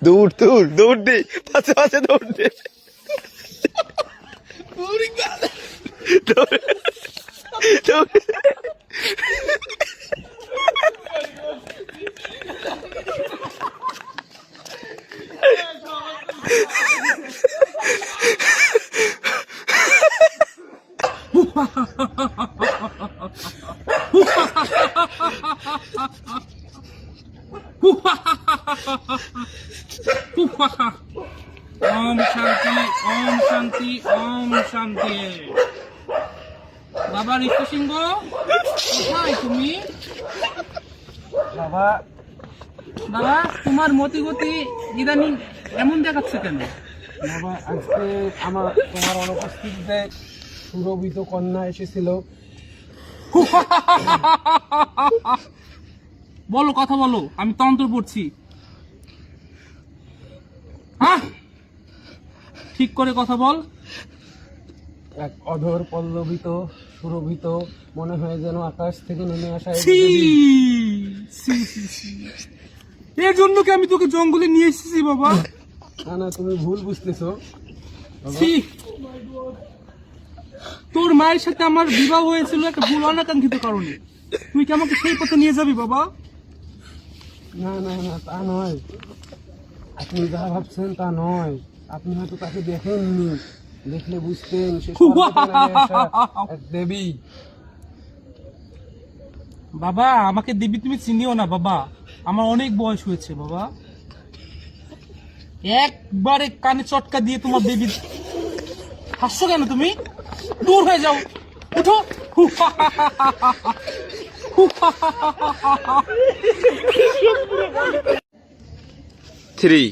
দৌড় দৌড় দৌড় দে, পাশে পাশে দৌড় দে। ओम शांति ओम शांति ओम शांति। बाबा ऋषि सिंह কোথায় তুমি? বাবা বাবা তোমার মতি গতি ইদানিং এমন দেখাচ্ছে কেন? বাবা আজকে তোমার অনুপস্থিতিতে সুরভিত কন্যা এসেছিল। বলো, কথা বলো, আমি তন্ত্র পড়ছি। হ্যাঁ, ঠিক করে কথা বল। এক অধর পল্লবিত সুরভিত, মনে হয় যেন আকাশ থেকে নেমে আসা এক ছি, দেবী। ছি, ছি, ছি। এর জন্য কি আমি তোকে জঙ্গলে নিয়ে এসেছি বাবা? না না, তুমি ভুল বুঝতেছো বাবা। ছি, তোর মায়ের সাথে আমার বিবাহ হয়েছিল একটা ভুল অনাকাঙ্ক্ষিত কারণে। তুই কি আমাকে সেই পথে নিয়ে যাবি বাবা? না না না, তা নয়। আপনি যা ভাবছেন তা নয়। আপনি হয়তো তাকে দেখেননি, দেখলে বুঝতেন সে স্বর্গ থেকে নেমে আসা এক দেবী। বাবা আমাকে দেবী তুমি চিনিও না বাবা, আমার অনেক বয়স হয়েছে বাবা। একবারে কানে চটকা দিয়ে তোমার দেবী। হাসছো কেন তুমি? দূর হয়ে যাও, উঠো। থ্রি